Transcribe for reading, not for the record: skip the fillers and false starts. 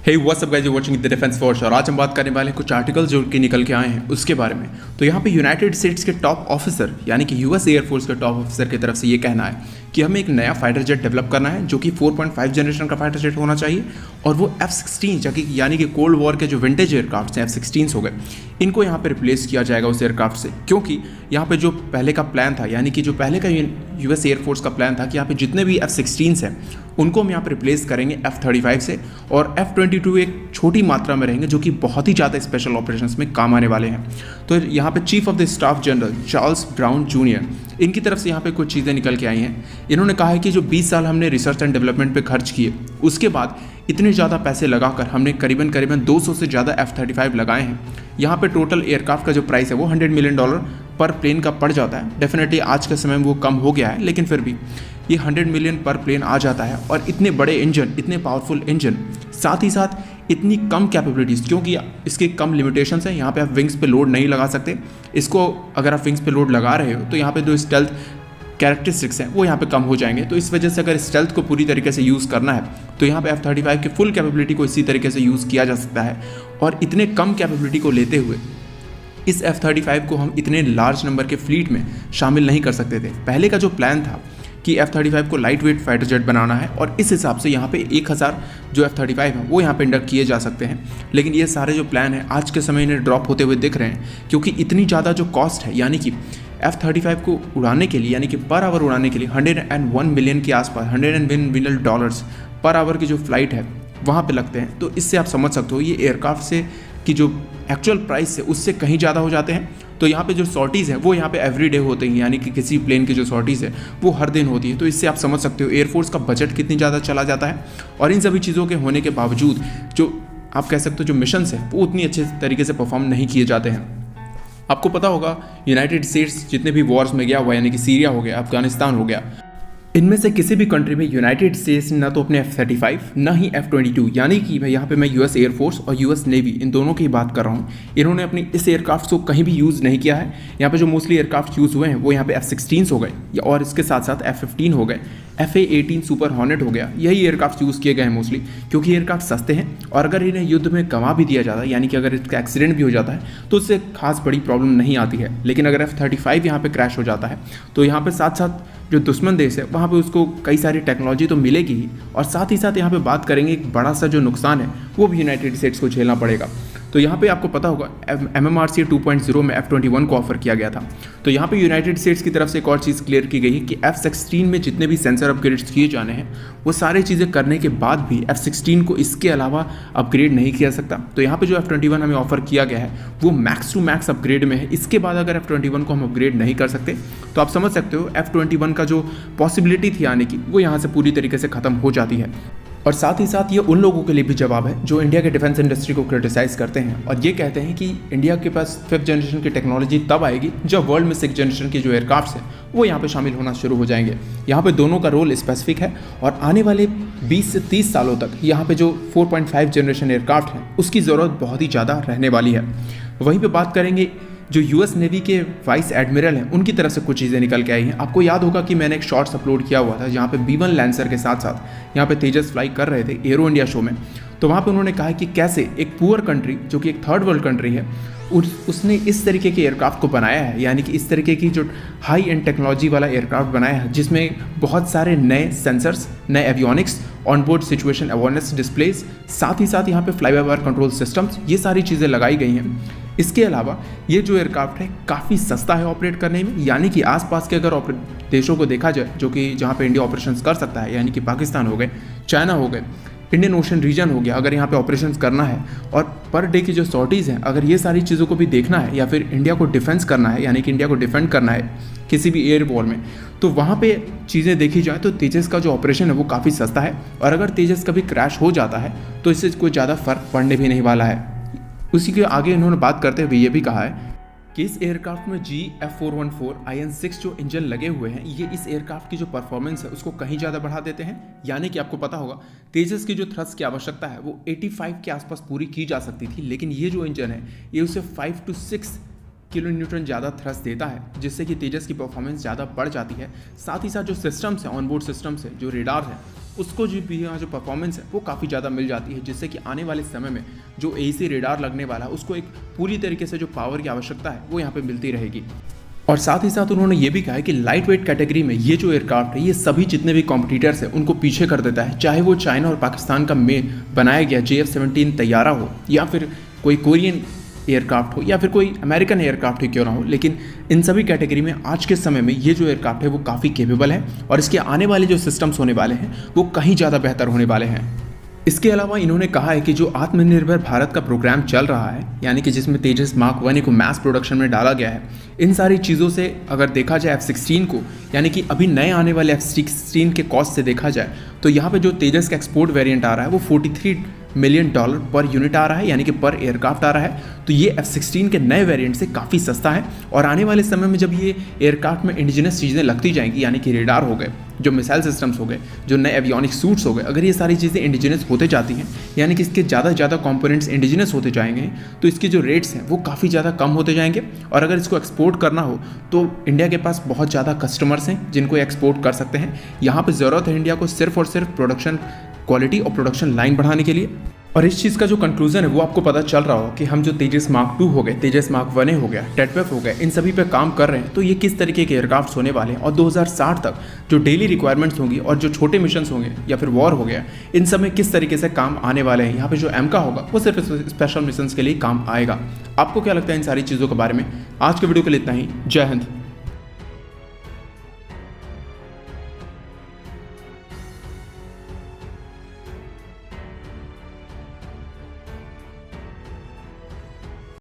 Hey what's up guys, you watching the defence force. और आज हम बात करने वाले हैं कुछ आर्टिकल्स जो कि निकल के आए हैं उसके बारे में। तो यहाँ पे यूनाइटेड स्टेट्स के टॉप ऑफिसर यानी कि यूएस एयरफोर्स के टॉप ऑफिसर की तरफ से ये कहना है कि हमें एक नया फाइटर जेट डेवलप करना है जो कि 4.5 जनरेशन का फाइटर जेट होना चाहिए, और वो F-16 यानी कि कोल्ड वॉर के जो विंटेज एयरक्राफ्ट हैं F-16 हो गए, इनको यहाँ पे रिप्लेस किया जाएगा उस एयरक्राफ्ट से। क्योंकि यहाँ पे जो पहले का प्लान था, यानी कि जो पहले का यूएस एयरफोर्स का प्लान था कि यहाँ पे जितने भी F-16 हैं उनको हम यहाँ पे रिप्लेस करेंगे F-35 से, और F-22 एक छोटी मात्रा में रहेंगे जो कि बहुत ही ज़्यादा स्पेशल ऑपरेशंस में काम आने वाले हैं। तो यहाँ पे chief of the staff general Charles brown junior, इनकी तरफ से यहाँ पे कुछ चीज़ें निकल के आई हैं। इन्होंने कहा है कि जो 20 साल हमने रिसर्च एंड डेवलपमेंट पे खर्च किए, उसके बाद इतने ज़्यादा पैसे लगाकर हमने करीबन 200 से ज़्यादा F-35 लगाए हैं। यहाँ पे टोटल एयरक्राफ्ट का जो प्राइस है वो $100 मिलियन पर प्लेन का पड़ जाता है। डेफिनेटली आज के समय में वो कम हो गया है, लेकिन फिर भी ये 100 मिलियन पर प्लेन आ जाता है। और इतने बड़े इंजन, इतने पावरफुल इंजन, साथ ही साथ इतनी कम कैपेबिलिटीज़, क्योंकि इसके कम लिमिटेशंस हैं। यहाँ पे आप विंग्स पे लोड नहीं लगा सकते। इसको अगर आप विंग्स पे लोड लगा रहे हो तो यहाँ पे जो स्टेल्थ कैरेक्टरिस्टिक्स हैं वो यहाँ पे कम हो जाएंगे। तो इस वजह से अगर स्टेल्थ को पूरी तरीके से यूज़ करना है तो यहाँ पे F-35 की फुल कैपेबिलिटी को इसी तरीके से यूज़ किया जा सकता है। और इतने कम कैपेबिलिटी को लेते हुए इस F-35 को हम इतने लार्ज नंबर के फ्लीट में शामिल नहीं कर सकते थे। पहले का जो प्लान था कि F-35 को लाइट वेट फाइटर जेट बनाना है, और इस हिसाब से यहाँ पे 1000 जो F-35 है वो यहाँ पे इंडक्ट किए जा सकते हैं। लेकिन ये सारे जो प्लान हैं आज के समय इन्हें ड्रॉप होते हुए दिख रहे हैं, क्योंकि इतनी ज़्यादा जो कॉस्ट है, यानी कि F-35 को उड़ाने के लिए, यानी कि पर आवर उड़ाने के लिए 101 मिलियन के आसपास, $101 मिलियन पर आवर की जो फ्लाइट है वहाँ पे लगते हैं। तो इससे आप समझ सकते हो ये एयरक्राफ्ट से की जो एक्चुअल प्राइस है उससे कहीं ज़्यादा हो जाते हैं। तो यहाँ पे जो सॉर्टीज़ है वो यहाँ पे एवरीडे होते हैं, यानी कि किसी प्लेन की जो सॉर्टीज़ है वो हर दिन होती है। तो इससे आप समझ सकते हो एयरफोर्स का बजट कितनी ज़्यादा चला जाता है। और इन सभी चीज़ों के होने के बावजूद जो आप कह सकते हो जो मिशंस हैं वो उतनी अच्छे तरीके से परफॉर्म नहीं किए जाते हैं। आपको पता होगा यूनाइटेड स्टेट्स जितने भी वॉर्स में गया हुआ, यानी कि सीरिया हो गया, अफगानिस्तान हो गया, इनमें से किसी भी कंट्री में यूनाइटेड स्टेट्स ना तो अपने F-35 ना ही F-22, यानी कि भाई यहाँ पे मैं यूएस एयरफोर्स और यूएस नेवी इन दोनों की बात कर रहा हूँ, इन्होंने अपनी इस एयरक्राफ्ट को कहीं भी यूज़ नहीं किया है। यहाँ पे जो मोस्टली एयरक्राफ्ट यूज़ हुए हैं वो यहाँ पे F-16 हो गए, और इसके साथ साथ F-15 हो गए, FA-18 सुपर हॉर्नेट हो गया। यही एयरक्राफ्ट यूज़ किए गए हैं मोस्टली, क्योंकि एयरक्राफ्ट सस्ते हैं, और अगर इन्हें युद्ध में गंवा भी दिया जाता है, यानी कि अगर इसका एक्सीडेंट भी हो जाता है तो उससे खास बड़ी प्रॉब्लम नहीं आती है। लेकिन अगर F-35 यहाँ पे क्रैश हो जाता है तो यहाँ पे साथ साथ जो दुश्मन देश है वहाँ पे उसको कई सारी टेक्नोलॉजी तो मिलेगी ही, और साथ ही साथ यहाँ पे बात करेंगे एक बड़ा सा जो नुकसान है वो भी यूनाइटेड स्टेट्स को झेलना पड़ेगा। तो यहाँ पे आपको पता होगा MMRC 2.0 में F-21 को ऑफर किया गया था। तो यहाँ पे यूनाइटेड स्टेट्स की तरफ से एक और चीज़ क्लियर की गई है कि F-16 में जितने भी सेंसर अपग्रेड्स किए जाने हैं वो सारी चीज़ें करने के बाद भी F-16 को इसके अलावा अपग्रेड नहीं किया सकता। तो यहाँ पे जो F-21 हमें ऑफर किया गया है वो मैक्स टू मैक्स अपग्रेड में है। इसके बाद अगर F-21 को हम अपग्रेड नहीं कर सकते तो आप समझ सकते हो F-21 का जो पॉसिबिलिटी थी आने की वो यहाँ से पूरी तरीके से ख़त्म हो जाती है। और साथ ही साथ ये उन लोगों के लिए भी जवाब है जो इंडिया के डिफेंस इंडस्ट्री को क्रिटिसाइज़ करते हैं, और ये कहते हैं कि इंडिया के पास 5th जनरेशन की टेक्नोलॉजी तब आएगी जब वर्ल्ड में 6th जनरेशन के जो एयरक्राफ्ट हैं वो यहाँ पे शामिल होना शुरू हो जाएंगे। यहाँ पे दोनों का रोल स्पेसिफिक है, और आने वाले 20 से 30 सालों तक यहाँ पे जो 4.5 जनरेशन एयरक्राफ्ट हैं उसकी ज़रूरत बहुत ही ज़्यादा रहने वाली है। वहीं पर बात करेंगे जो यूएस नेवी के वाइस एडमिरल हैं उनकी तरफ से कुछ चीज़ें निकल के आई हैं। आपको याद होगा कि मैंने एक शॉर्ट्स अपलोड किया हुआ था जहाँ पे B-1 लैंसर के साथ साथ यहाँ पे तेजस फ्लाई कर रहे थे एरो इंडिया शो में। तो वहाँ पे उन्होंने कहा कि कैसे एक पुअर कंट्री जो कि एक थर्ड वर्ल्ड कंट्री है उसने इस तरीके के एयरक्राफ्ट को बनाया है, यानी कि इस तरीके की जो हाई एंड टेक्नोलॉजी वाला एयरक्राफ्ट बनाया है जिसमें बहुत सारे नए सेंसर्स, नए avionics, onboard situation awareness displace, साथ ही साथ यहाँ पे fly by wire control systems, ये सारी चीज़ें लगाई गई हैं। इसके अलावा ये जो एयरक्राफ्ट है काफ़ी सस्ता है ऑपरेट करने में, यानी कि आसपास के अगर देशों को देखा जाए जो कि जहाँ पे इंडिया ऑपरेशंस कर सकता है, यानी कि पाकिस्तान हो गए, चाइना हो गए, इंडियन ओशन रीजन हो गया, अगर यहाँ पे ऑपरेशंस करना है और पर डे की जो सॉर्टीज़ हैं, अगर ये सारी चीज़ों को भी देखना है या फिर इंडिया को डिफेंस करना है, यानी कि इंडिया को डिफेंड करना है किसी भी एयर वॉर में, तो वहाँ पे चीज़ें देखी जाए तो तेजस का जो ऑपरेशन है वो काफ़ी सस्ता है। और अगर तेजस कभी क्रैश हो जाता है तो इससे कोई ज़्यादा फर्क पड़ने भी नहीं वाला है। उसी के आगे इन्होंने बात करते हुए ये भी कहा है कि इस एयरक्राफ्ट में GF414 IN-6 जो इंजन लगे हुए हैं ये इस एयरक्राफ्ट की जो परफॉर्मेंस है उसको कहीं ज़्यादा बढ़ा देते हैं। यानी कि आपको पता होगा तेजस की जो थ्रस्ट की आवश्यकता है वो 85 के आसपास पूरी की जा सकती थी, लेकिन ये जो इंजन है ये उसे 5 to 6 किलो न्यूटन ज़्यादा थ्रस्ट देता है, जिससे कि तेजस की परफॉर्मेंस ज़्यादा बढ़ जाती है। साथ ही साथ जो सिस्टम्स हैं, ऑनबोर्ड सिस्टम्स है, जो रेडार है, उसको जो भी यहाँ जो परफॉर्मेंस है वो काफ़ी ज़्यादा मिल जाती है, जिससे कि आने वाले समय में जो AC रेडार लगने वाला है उसको एक पूरी तरीके से जो पावर की आवश्यकता है वो यहाँ पे मिलती रहेगी। और साथ ही साथ उन्होंने ये भी कहा है कि लाइट वेट कैटेगरी में ये जो एयरक्राफ्ट है ये सभी जितने भी कॉम्पिटिटर्स हैं उनको पीछे कर देता है, चाहे वो चाइना और पाकिस्तान का में बनाया गया JF-17 तैयारा हो या फिर कोई कोरियन एयरक्राफ्ट हो या फिर कोई अमेरिकन एयरक्राफ्ट ही क्यों ना हो। लेकिन इन सभी कैटेगरी में आज के समय में ये जो एयरक्राफ्ट है वो काफ़ी केपेबल है और इसके आने वाले जो सिस्टम्स होने वाले हैं वो कहीं ज़्यादा बेहतर होने वाले हैं। इसके अलावा इन्होंने कहा है कि जो आत्मनिर्भर भारत का प्रोग्राम चल रहा है, यानी कि जिसमें तेजस मार्क 1 को मैस प्रोडक्शन में डाला गया है, इन सारी चीज़ों से अगर देखा जाए F-16 को, यानी कि अभी नए आने वाले F-16 के कॉस्ट से देखा जाए तो यहाँ पे जो तेजस का एक्सपोर्ट वेरिएंट आ रहा है वो $43 मिलियन पर यूनिट आ रहा है, यानी कि पर एयरक्राफ्ट आ रहा है। तो ये F-16 के नए वेरिएंट से काफ़ी सस्ता है और आने वाले समय में जब ये एयरक्राफ्ट में इंडिजिनस चीज़ें लगती जाएंगी, यानी कि रेडार हो गए, जो मिसाइल सिस्टम्स हो गए, जो नए एवियोनिक सूट्स हो गए, अगर ये सारी चीज़ें इंडिजिनस होते जाती हैं, यानी कि इसके ज़्यादा से ज़्यादा कंपोनेंट्स इंडिजिनस होते जाएंगे, तो इसके जो रेट्स हैं वो काफ़ी ज़्यादा कम होते जाएंगे। और अगर इसको एक्सपोर्ट करना हो तो इंडिया के पास बहुत ज़्यादा कस्टमर्स हैं जिनको एक्सपोर्ट कर सकते हैं। यहाँ पर ज़रूरत है इंडिया को सिर्फ और सिर्फ प्रोडक्शन क्वालिटी और प्रोडक्शन लाइन बढ़ाने के लिए। और इस चीज़ का जो कंक्लूजन है वो आपको पता चल रहा हो कि हम जो तेजस मार्क 2 हो गए, तेजस मार्क 1 हो गया, टेटवेफ हो गया, इन सभी पे काम कर रहे हैं। तो ये किस तरीके के एयरक्राफ्ट होने वाले हैं और 2060 तक जो डेली रिक्वायरमेंट्स होंगी और जो छोटे मिशन होंगे या फिर वॉर हो गया, इन सब में किस तरीके से काम आने वाले हैं। यहाँ पे जो एमका होगा वो सिर्फ स्पेशल मिशन के लिए काम आएगा। आपको क्या लगता है इन सारी चीज़ों के बारे में? आज के वीडियो के लिए इतना ही। जय हिंद।